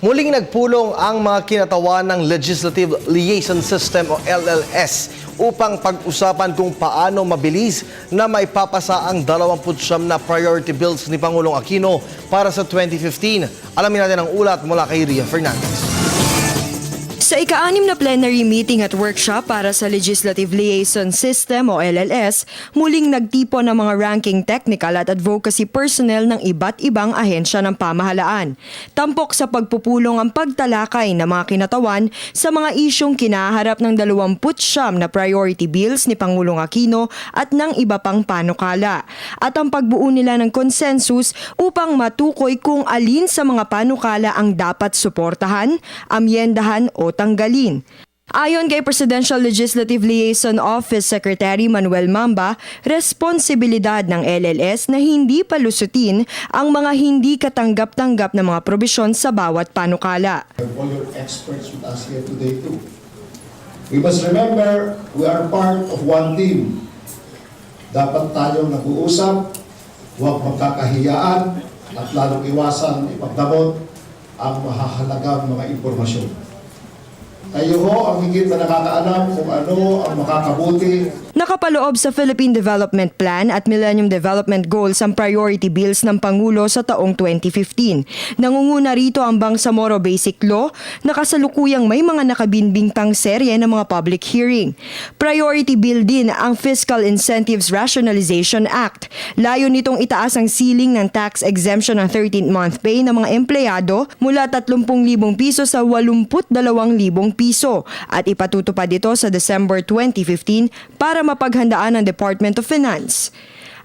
Muling nagpulong ang mga kinatawan ng Legislative Liaison System o LLS upang pag-usapan kung paano mabilis na maipapasa ang 29 na priority bills ni Pangulong Aquino para sa 2015. Alamin natin ang ulat mula kay Ria Fernandez. Sa ika-6 na plenary meeting at workshop para sa Legislative Liaison System o LLS, muling nagtipon ng mga ranking technical at advocacy personnel ng iba't ibang ahensya ng pamahalaan. Tampok sa pagpupulong ang pagtalakay ng mga kinatawan sa mga isyong kinaharap ng 29 na priority bills ni Pangulong Aquino at ng iba pang panukala. At ang pagbuo nila ng consensus upang matukoy kung alin sa mga panukala ang dapat suportahan, amyendahan o tanggalin. Ayon kay Presidential Legislative Liaison Office Secretary Manuel Mamba, responsibilidad ng LLS na hindi palusutin ang mga hindi katanggap-tanggap na mga probisyon sa bawat panukala. All your experts with us here today too. We must remember we are part of one team. Dapat tayong nag-uusap, huwag magkakahiyaan at lalong iwasan ipagdamot ang mahahalagang mga impormasyon. Tayo ho ang higit na nakakaalam kung ano ang makakabuti. Nakapaloob sa Philippine Development Plan at Millennium Development Goals ang priority bills ng Pangulo sa taong 2015. Nangunguna rito ang Bangsamoro Basic Law na kasalukuyang may mga nakabinbing pang serye ng mga public hearing. Priority bill din ang Fiscal Incentives Rationalization Act. Layo nitong itaas ang ceiling ng tax exemption ng 13th-month pay ng mga empleyado mula 30,000 piso sa 82,000 piso at ipatutupad ito sa December 2015 para mapaghandaan ng Department of Finance.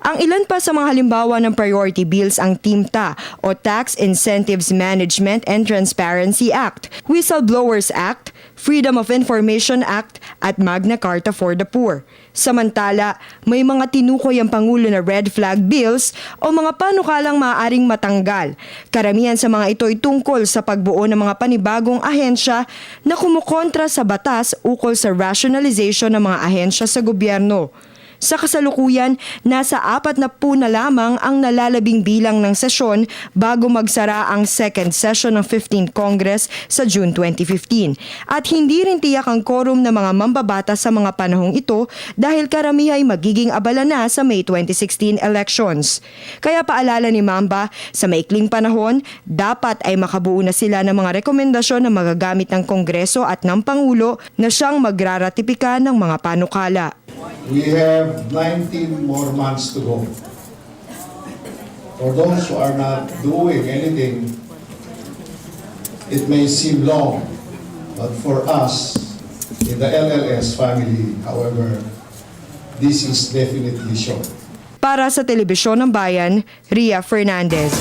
Ang ilan pa sa mga halimbawa ng priority bills ang TIMTA o Tax Incentives Management and Transparency Act, Whistleblowers Act, Freedom of Information Act at Magna Carta for the Poor. Samantala, may mga tinukoy ang Pangulo na red flag bills o mga panukalang maaaring matanggal. Karamihan sa mga ito ay tungkol sa pagbuo ng mga panibagong ahensya na kumukontra sa batas ukol sa rationalization ng mga ahensya sa gobyerno. Sa kasalukuyan, nasa 40 na lamang ang nalalabing bilang ng sesyon bago magsara ang second session ng 15th Congress sa June 2015. At hindi rin tiyak ang quorum ng mga mambabata sa mga panahong ito dahil karamihan ay magiging abala na sa May 2016 elections. Kaya paalala ni Mamba, sa maikling panahon, dapat ay makabuo na sila ng mga rekomendasyon na magagamit ng Kongreso at ng Pangulo na siyang magraratipika ng mga panukala. We have 19 more months to go. For those who are not doing anything, it may seem long, but for us in the LLS family, however, this is definitely short. Para sa Telebisyon ng Bayan, Ria Fernandez.